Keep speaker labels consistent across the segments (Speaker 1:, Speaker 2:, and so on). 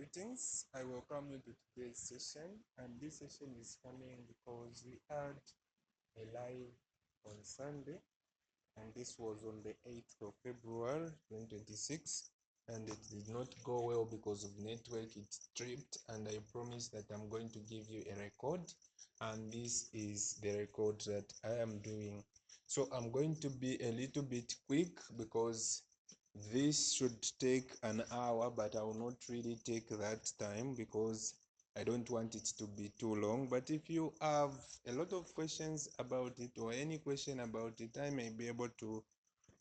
Speaker 1: Greetings, I welcome you to today's session, and this session is coming because we had a live on Sunday, and this was on the 8th of February 2026, and it did not go well because of network. It tripped, and I promised that I'm going to give you a record, and this is the record that I am doing. So I'm going to be a little bit quick because this should take an hour, but I will not really take that time because I don't want it to be too long. But if you have a lot of questions about it or any question about it, I may be able to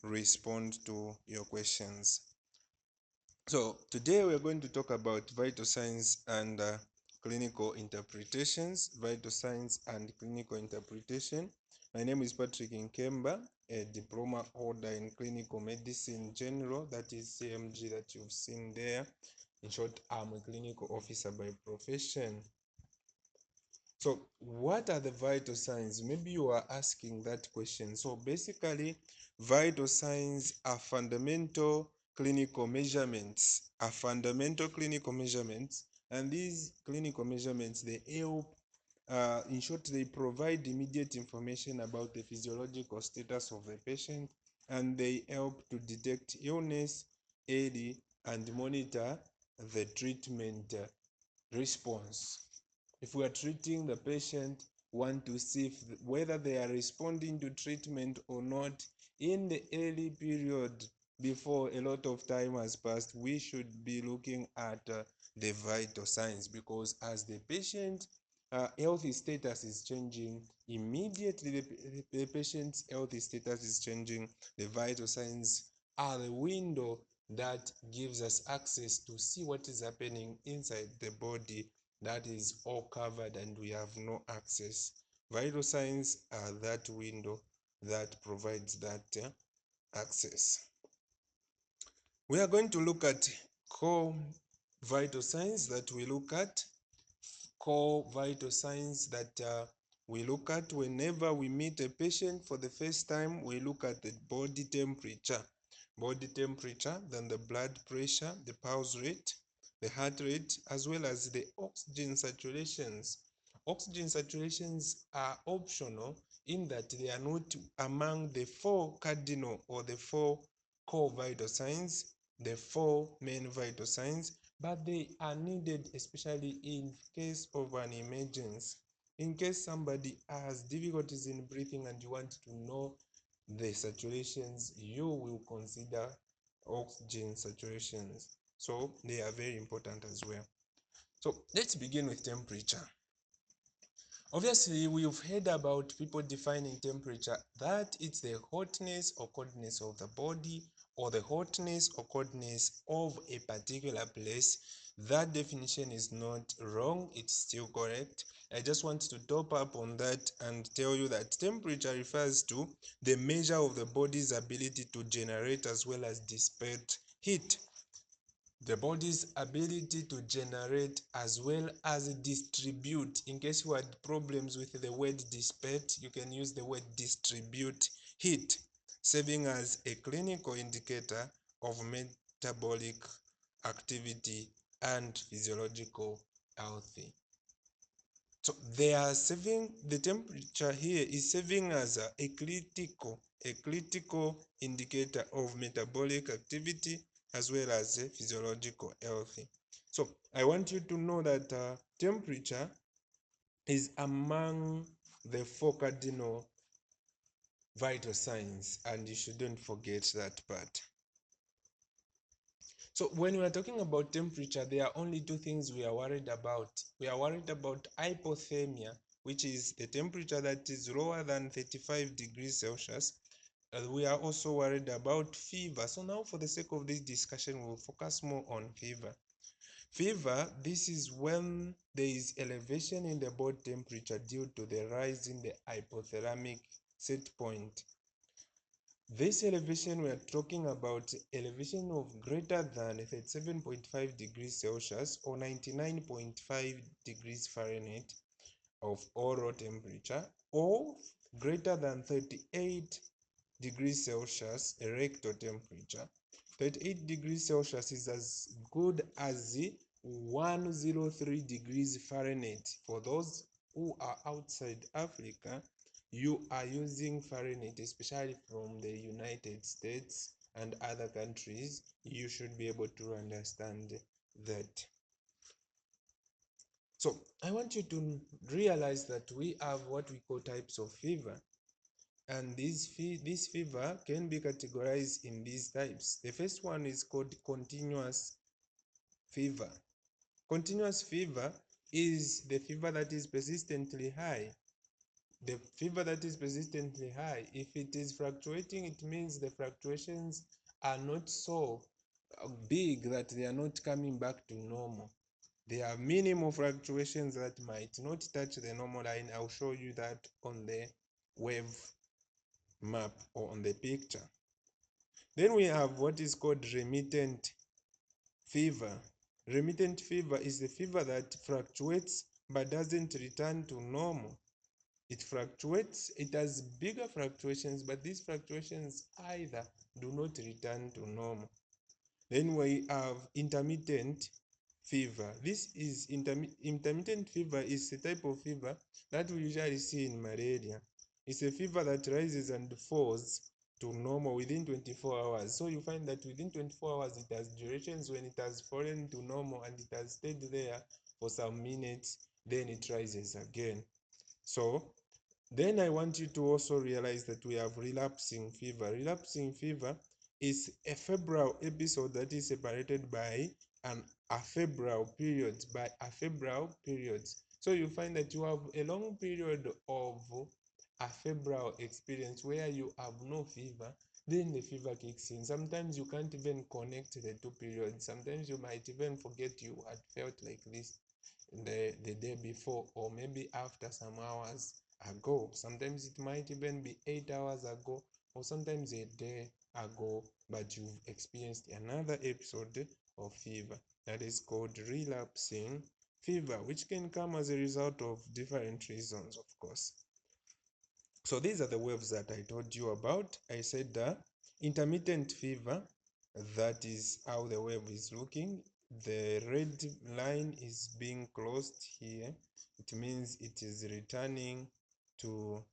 Speaker 1: respond to your questions. So today we're going to talk about vital signs and clinical interpretations. Vital signs and clinical interpretation. My name is Patrick Nkemba, a diploma holder in clinical medicine general, that is CMG that you've seen there. In short, I'm a clinical officer by profession. So what are the vital signs? Maybe you are asking that question. So basically, vital signs are fundamental clinical measurements, and these clinical measurements, they help, in short, they provide immediate information about the physiological status of the patient, and they help to detect illness early and monitor the treatment response. If we are treating the patient, want to see whether they are responding to treatment or not in the early period before a lot of time has passed, we should be looking at the vital signs, because as the patient healthy status is changing, immediately the patient's healthy status is changing, the vital signs are the window that gives us access to see what is happening inside the body that is all covered and we have no access. Vital signs are that window that provides that access. We are going to look at core vital signs that we look at. Core vital signs that we look at whenever we meet a patient for the first time. We look at the body temperature, then the blood pressure, the pulse rate, the heart rate, as well as the oxygen saturations. Oxygen saturations are optional in that they are not among the four cardinal or the four core vital signs, the four main vital signs, but they are needed especially in case of an emergency. In case somebody has difficulties in breathing and you want to know the saturations, you will consider oxygen saturations. So they are very important as well. So let's begin with temperature. Obviously, we've heard about people defining temperature that it's the hotness or coldness of the body, or the hotness or coldness of a particular place. That definition is not wrong, it's still correct. I just want to top up on that and tell you that temperature refers to the measure of the body's ability to generate as well as dissipate heat. The body's ability to generate as well as distribute. In case you had problems with the word dissipate, you can use the word distribute heat, serving as a clinical indicator of metabolic activity and physiological health. So they are serving, the temperature here is serving as a critical indicator of metabolic activity as well as physiological health. So I want you to know that temperature is among the four cardinal vital signs, and you shouldn't forget that part. So when we are talking about temperature, there are only two things we are worried about. We are worried about hypothermia, which is the temperature that is lower than 35 degrees Celsius. We are also worried about fever. So now for the sake of this discussion, we'll focus more on fever. Fever, this is when there is elevation in the body temperature due to the rise in the hypothermic set point. This elevation, we are talking about elevation of greater than 37.5 degrees Celsius or 99.5 degrees Fahrenheit of oral temperature, or greater than 38 degrees Celsius rectal temperature. 38 degrees Celsius is as good as 103 degrees Fahrenheit. For those who are outside Africa, you are using Fahrenheit, especially from the United States and other countries. You should be able to understand that. So I want you to realize that we have what we call types of fever, and this fever can be categorized in these types. The first one is called continuous fever. Continuous fever is the fever that is persistently high. The fever that is persistently high, if it is fluctuating, it means the fluctuations are not so big that they are not coming back to normal. There are minimal fluctuations that might not touch the normal line. I'll show you that on the wave map or on the picture. Then we have what is called remittent fever. Remittent fever is the fever that fluctuates but doesn't return to normal. It fluctuates, it has bigger fluctuations, but these fluctuations either do not return to normal. Then we have intermittent fever. This is intermittent fever is a type of fever that we usually see in malaria. It's a fever that rises and falls to normal within 24 hours. So you find that within 24 hours it has durations when it has fallen to normal and it has stayed there for some minutes, then it rises again. So then I want you to also realize that we have relapsing fever. Relapsing fever is a febrile episode that is separated by an afebrile period, So you find that you have a long period of afebrile experience where you have no fever, then the fever kicks in. Sometimes you can't even connect the two periods. Sometimes you might even forget you had felt like this the day before, or maybe after some hours ago. Sometimes it might even be 8 hours ago, or sometimes a day ago, but you've experienced another episode of fever. That is called relapsing fever, which can come as a result of different reasons, of course. So these are the waves that I told you about. I said intermittent fever, that is how the wave is looking. The red line is being closed here. It means it is returning to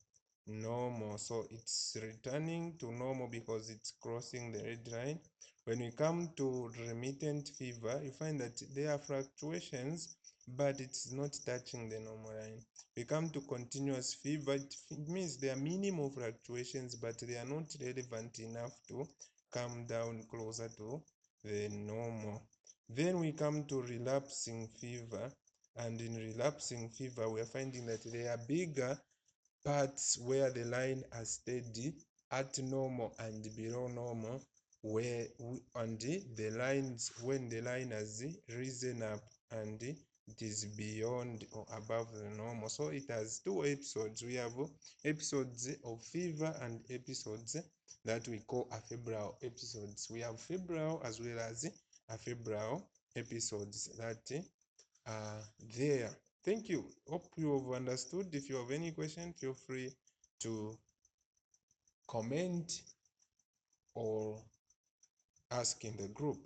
Speaker 1: normal. So it's returning to normal because it's crossing the red line. When we come to remittent fever, you find that there are fluctuations, but it's not touching the normal line. We come to continuous fever. It means there are minimal fluctuations, but they are not relevant enough to come down closer to the normal. Then we come to relapsing fever, and in relapsing fever, we are finding that there are bigger parts where the line has stayed at normal and below normal, and the lines, when the line has risen up and it is beyond or above the normal. So it has two episodes. We have episodes of fever and episodes that we call afebrile episodes. We have febrile as well as afebrile episodes that there. Thank you. Hope you have understood. If you have any question, feel free to comment or ask in the group.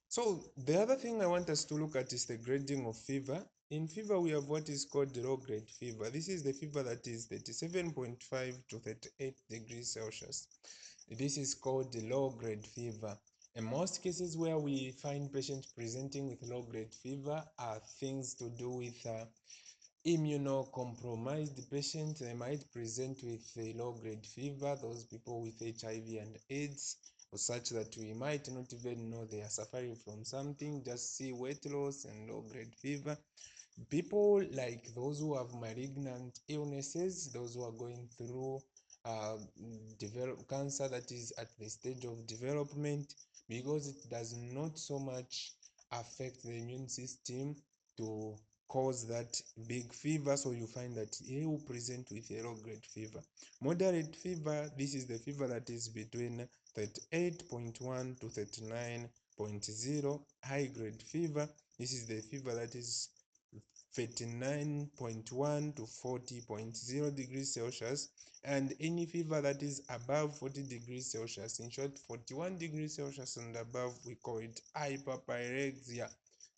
Speaker 1: So the other thing I want us to look at is the grading of fever. In fever, we have what is called low grade fever. This is the fever that is 37.5 to 38 degrees Celsius. This is called low grade fever. In most cases where we find patients presenting with low grade fever are things to do with immunocompromised patients. They might present with a low-grade fever, those people with HIV and AIDS, or such that we might not even know they are suffering from something, just see weight loss and low-grade fever. People like those who have malignant illnesses, those who are going through cancer that is at the stage of development, because it does not so much affect the immune system to cause that big fever. So you find that he will present with a low-grade fever. Moderate fever, this is the fever that is between 38.1 to 39.0. High-grade fever, this is the fever that is 39.1 to 40.0 degrees Celsius, and any fever that is above 40 degrees Celsius, in short 41 degrees Celsius and above, we call it hyperpyrexia.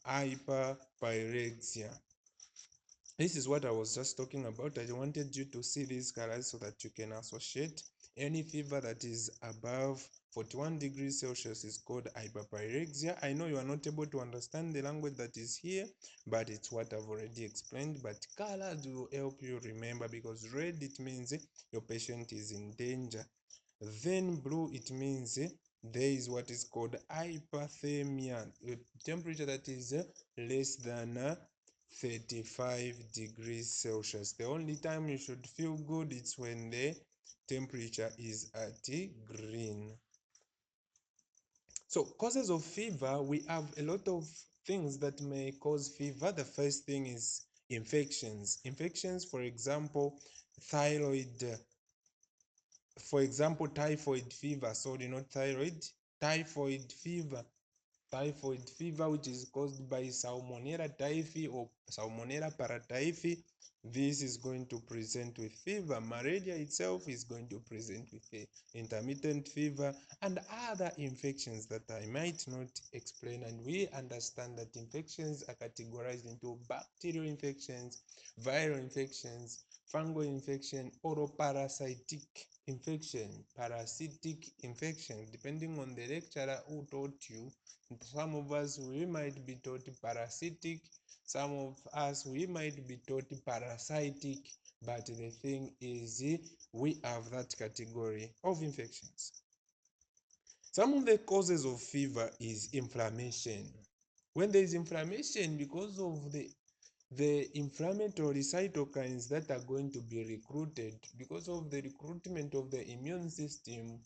Speaker 1: Hyperpyrexia. This is what I was just talking about. I wanted you to see these colors so that you can associate. Any fever that is above 41 degrees Celsius is called hyperpyrexia. I know you are not able to understand the language that is here, but it's what I've already explained. But colors will help you remember, because red, it means your patient is in danger. Then blue, it means there is what is called hyperthermia, a temperature that is less than 35 degrees Celsius. The only time you should feel good is when the temperature is at green. So causes of fever, we have a lot of things that may cause fever. The first thing is infections. Infections, for example, thyroid, typhoid fever. Sorry, not thyroid, typhoid fever. Typhoid fever, which is caused by Salmonella typhi or Salmonella paratyphi. This is going to present with fever. Malaria itself is going to present with intermittent fever and other infections that I might not explain. And we understand that infections are categorized into bacterial infections, viral infections, fungal infection, or parasitic infection. Parasitic infection, depending on the lecturer who taught you. Some of us, we might be taught parasitic, some of us, we might be taught parasitic, but the thing is, we have that category of infections. Some of the causes of fever is inflammation. When there is inflammation, because of the inflammatory cytokines that are going to be recruited, because of the recruitment of the immune system,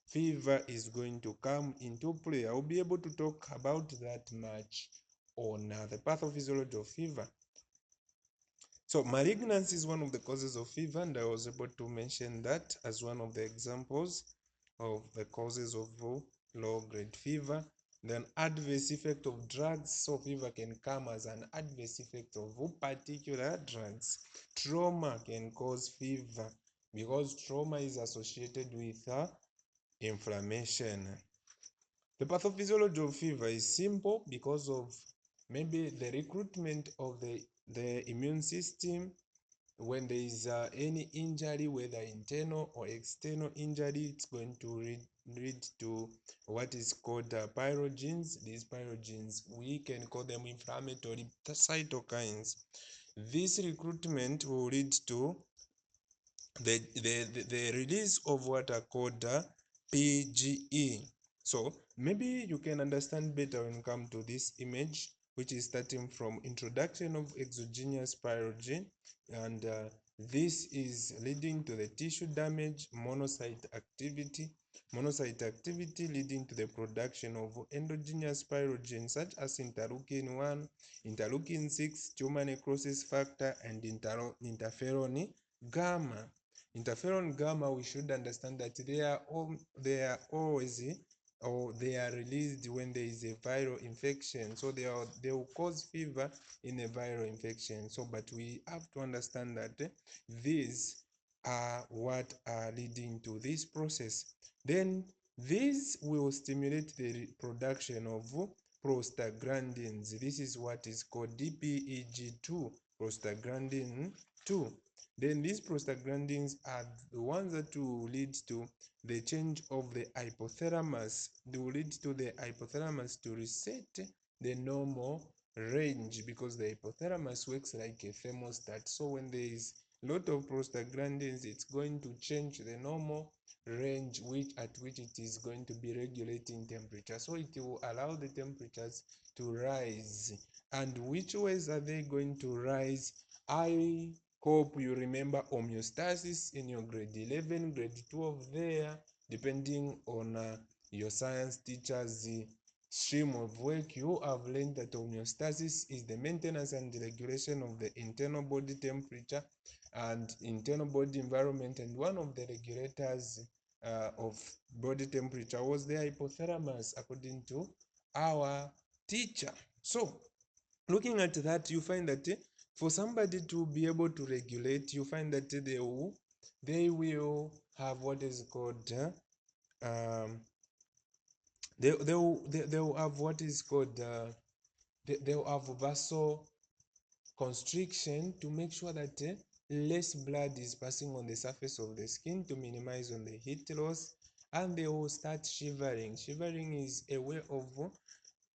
Speaker 1: fever is going to come into play. I'll be able to talk about that much on the pathophysiology of fever. So malignancy is one of the causes of fever, and I was able to mention that as one of the examples of the causes of low-grade fever. Then adverse effect of drugs. So fever can come as an adverse effect of particular drugs. Trauma can cause fever because trauma is associated with inflammation. The pathophysiology of fever is simple because of maybe the recruitment of the immune system. When there is any injury, whether internal or external injury, it's going to lead to what is called pyrogens. These pyrogens, we can call them inflammatory cytokines. This recruitment will lead to the release of what are called PGE. So maybe you can understand better when you come to this image, which is starting from introduction of exogenous pyrogen, and this is leading to the tissue damage, monocyte activity leading to the production of endogenous pyrogen such as interleukin 1, interleukin 6, tumor necrosis factor, and interferon gamma. Interferon gamma, we should understand that they are always, or they are released when there is a viral infection. So they will cause fever in a viral infection. So but we have to understand that these are what are leading to this process. Then this will stimulate the production of prostaglandins. This is what is called DPEG2, prostaglandin 2. Then these prostaglandins are the ones that will lead to the change of the hypothalamus. They will lead to the hypothalamus to reset the normal range, because the hypothalamus works like a thermostat. So when there is a lot of prostaglandins, it's going to change the normal range at which it is going to be regulating temperature. So it will allow the temperatures to rise. And which ways are they going to rise? I hope you remember homeostasis in your grade 11, grade 12 there, depending on your science teacher's stream of work. You have learned that homeostasis is the maintenance and regulation of the internal body temperature and internal body environment, and one of the regulators of body temperature was the hypothalamus, according to our teacher. So looking at that, you find that For somebody to be able to regulate, you find that they will have what is called they'll have what is called they'll have vasal constriction to make sure that less blood is passing on the surface of the skin to minimize on the heat loss, and they will start shivering. Shivering is a way of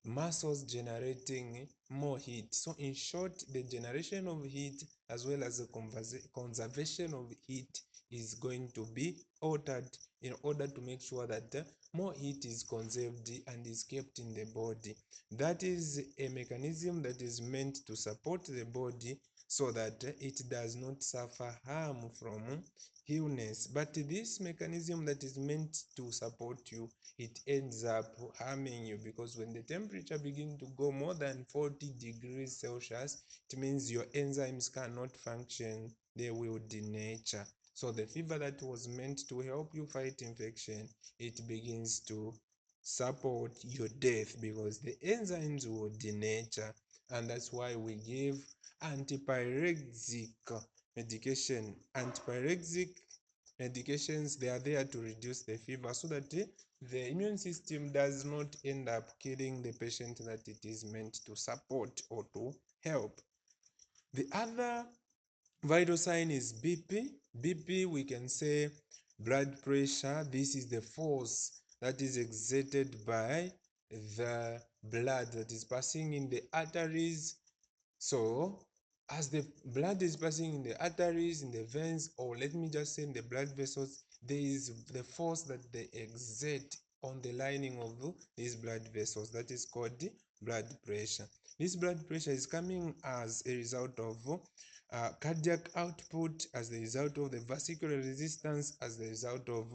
Speaker 1: muscles generating more heat. So in short, the generation of heat as well as the conservation of heat is going to be altered in order to make sure that more heat is conserved and is kept in the body. That is a mechanism that is meant to support the body so that it does not suffer harm from illness. But this mechanism that is meant to support you, it ends up harming you, because when the temperature begins to go more than 40 degrees Celsius, it means your enzymes cannot function, they will denature. So the fever that was meant to help you fight infection, it begins to support your death because the enzymes will denature. And that's why we give antipyrexic medication. Antipyrexic medications, they are there to reduce the fever so that the immune system does not end up killing the patient that it is meant to support or to help. The other vital sign is BP. BP, we can say blood pressure. This is the force that is exerted by the blood that is passing in the arteries. So as the blood is passing in the arteries, in the veins, or let me just say in the blood vessels, there is the force that they exert on the lining of these blood vessels, that is called blood pressure. This blood pressure is coming as a result of cardiac output, as the result of the vascular resistance, as the result of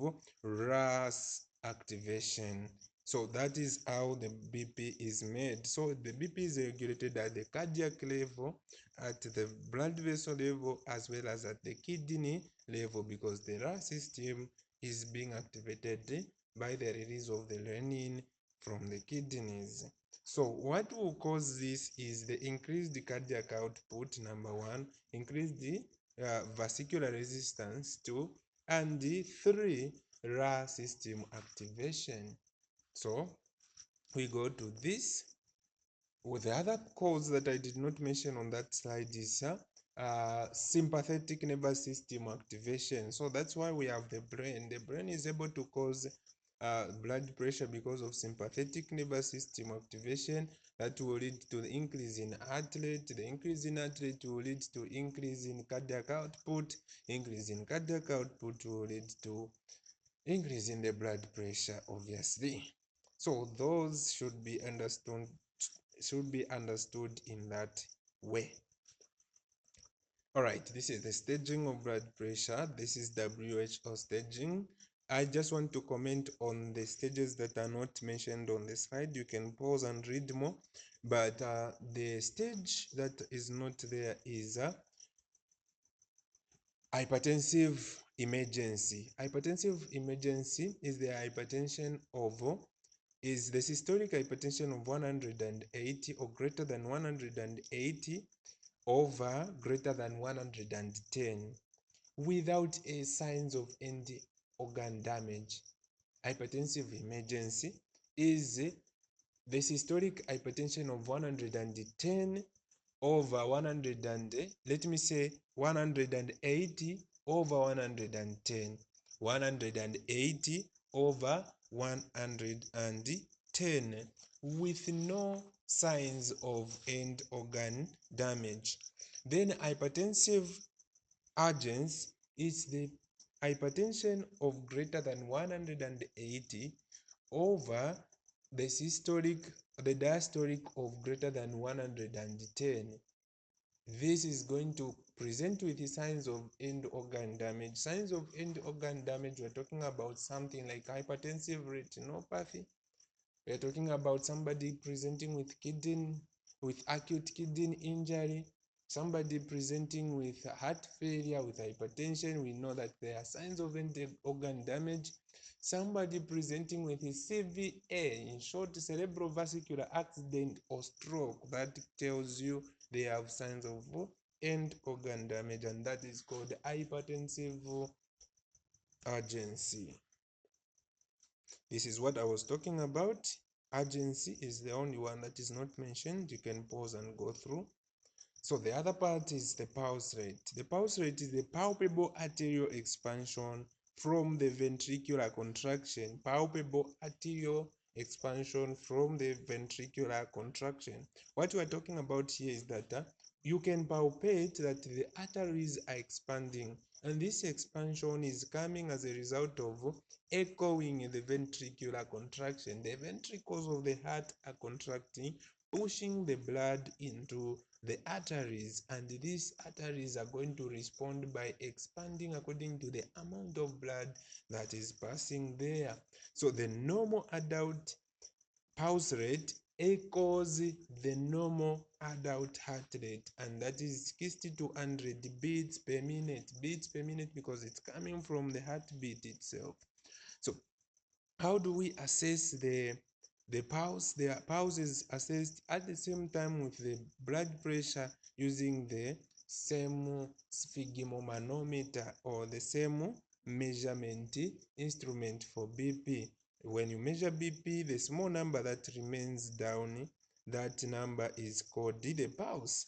Speaker 1: RAS activation. So that is how the BP is made. So the BP is regulated at the cardiac level, at the blood vessel level, as well as at the kidney level, because the RAS system is being activated by the release of the renin from the kidneys. So what will cause this is the increased cardiac output, number one, increase the vascular resistance, two, and the three, RAS system activation. So we go to this. With the other cause that I did not mention on that slide is sympathetic nervous system activation. So that's why we have the brain. The brain is able to cause blood pressure because of sympathetic nervous system activation. That will lead to the increase in heart rate. The increase in heart rate will lead to increase in cardiac output. Increase in cardiac output will lead to increase in the blood pressure, obviously. So those should be understood in that way. All right, this is the staging of blood pressure. This is WHO staging. I just want to comment on the stages that are not mentioned on the slide. You can pause and read more, but the stage that is not there is hypertensive emergency. Hypertensive emergency is the hypertension of is the systolic hypertension of 180 or greater than 180 over greater than 110 without a signs of end organ damage. Hypertensive emergency is the systolic hypertension of 110 over 100 and let me say 180 over 110, 180 over 110 with no signs of end organ damage. Then hypertensive urgence is the hypertension of greater than 180 over the diastolic of greater than 110. This is going to present with the signs of end organ damage. Signs of end organ damage, we're talking about something like hypertensive retinopathy. We're talking about somebody presenting with acute kidney injury, somebody presenting with heart failure, with hypertension. We know that there are signs of end organ damage. Somebody presenting with a CVA, in short, cerebrovascular accident or stroke, that tells you they have signs of end organ damage, and that is called hypertensive urgency. This is what I was talking about. Urgency is the only one that is not mentioned. You can pause and go through. So the other part is the pulse rate. The pulse rate is the palpable arterial expansion from the ventricular contraction. Palpable arterial expansion from the ventricular contraction. What we are talking about here is that you can palpate that the arteries are expanding, and this expansion is coming as a result of echoing in the ventricular contraction. The ventricles of the heart are contracting, pushing the blood into the arteries, and these arteries are going to respond by expanding according to the amount of blood that is passing there. So the normal adult pulse rate echoes the normal adult heart rate, and that is 60 to 100 beats per minute. Beats per minute because it's coming from the heartbeat itself. So how do we assess the pulse? The pulse is assessed at the same time with the blood pressure using the same sphygmomanometer or the same measurement instrument for BP. When you measure BP, the small number that remains down, that number is called the pulse.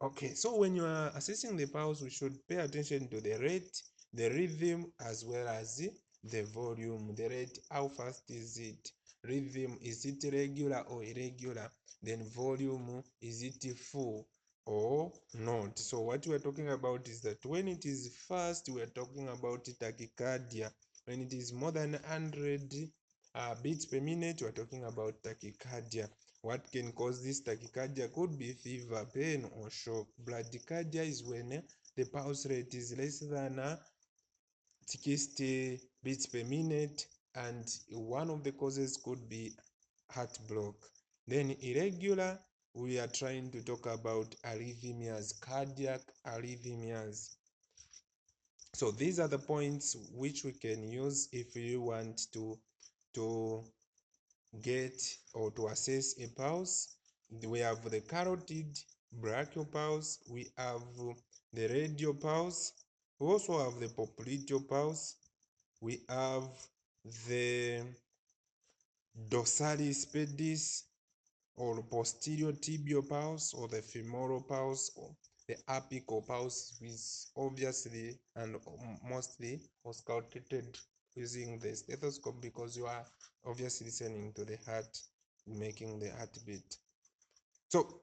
Speaker 1: Okay, so when you are assessing the pulse, we should pay attention to the rate, the rhythm, as well as the volume. The rate, how fast is it? Rhythm, is it regular or irregular? Then volume, is it full or not? So what we are talking about is that when it is fast, we are talking about tachycardia. When it is more than 100 beats per minute, we are talking about tachycardia. What can cause this tachycardia could be fever, pain, or shock. Bradycardia is when the pulse rate is less than 60 beats per minute, and one of the causes could be heart block. Then irregular, we are trying to talk about arrhythmias, cardiac arrhythmias. So these are the points which we can use if you want to get or to assess a pulse. We have the carotid brachial pulse, we have the radial pulse, we also have the popliteal pulse, we have the dorsalis pedis or posterior tibial pulse, or the femoral pulse, or the apical pulse, is obviously and mostly auscultated using the stethoscope because you are obviously listening to the heart making the heartbeat. So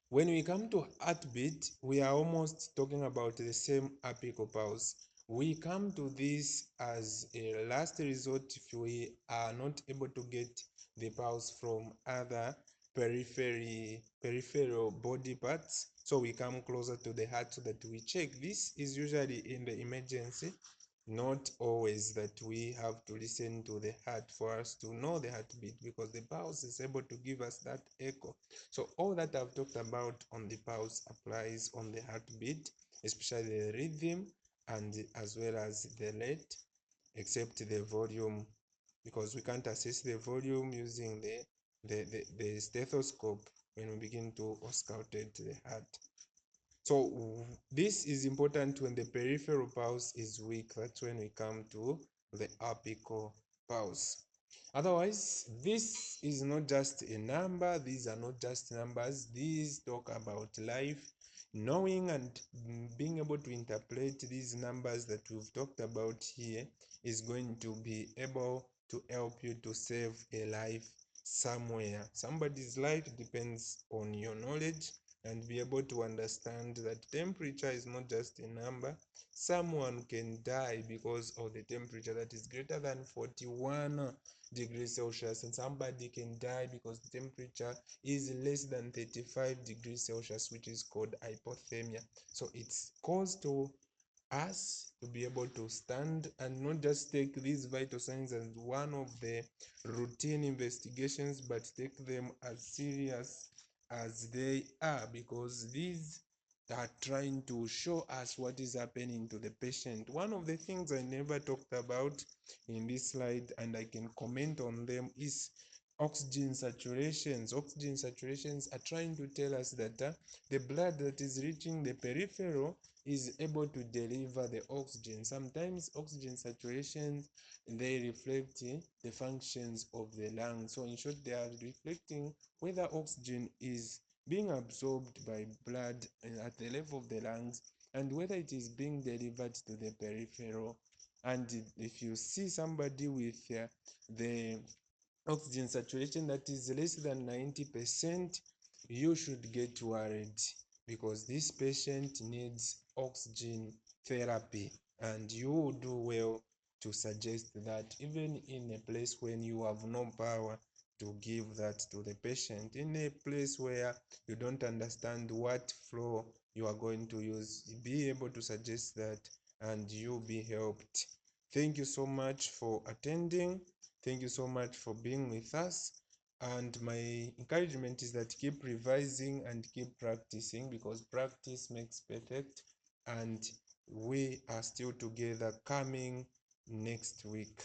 Speaker 1: when we come to heartbeat, we are almost talking about the same apical pulse. We come to this as a last resort if we are not able to get the pulse from other peripheral body parts. So we come closer to the heart so that we check. This is usually in the emergency, not always that we have to listen to the heart for us to know the heartbeat, because the pulse is able to give us that echo. So all that I've talked about on the pulse applies on the heartbeat, especially the rhythm and as well as the rate, except the volume, because we can't assess the volume using the stethoscope when we begin to auscultate the heart. So this is important when the peripheral pulse is weak. That's when we come to the apical pulse. Otherwise, this is not just a number. These are not just numbers. These talk about life. Knowing and being able to interpret these numbers that we've talked about here is going to be able to help you to save a life somewhere. Somebody's life depends on your knowledge, and be able to understand that temperature is not just a number. Someone can die because of the temperature that is greater than 41 degrees Celsius, and somebody can die because the temperature is less than 35 degrees Celsius, which is called hypothermia. So it's caused to us to be able to stand and not just take these vital signs as one of the routine investigations, but take them as serious as they are, because these are trying to show us what is happening to the patient. One of the things I never talked about in this slide, and I can comment on them, is Oxygen saturations are trying to tell us that the blood that is reaching the peripheral is able to deliver the oxygen. Sometimes oxygen saturations, they reflect the functions of the lungs. So in short, they are reflecting whether oxygen is being absorbed by blood at the level of the lungs and whether it is being delivered to the peripheral. And if you see somebody with the oxygen saturation that is less than 90%, you should get worried because this patient needs oxygen therapy, and you do well to suggest that even in a place when you have no power to give that to the patient, in a place where you don't understand what flow you are going to use, be able to suggest that and you be helped. Thank you so much for attending. Thank you so much for being with us. And my encouragement is that keep revising and keep practicing, because practice makes perfect. And we are still together coming next week.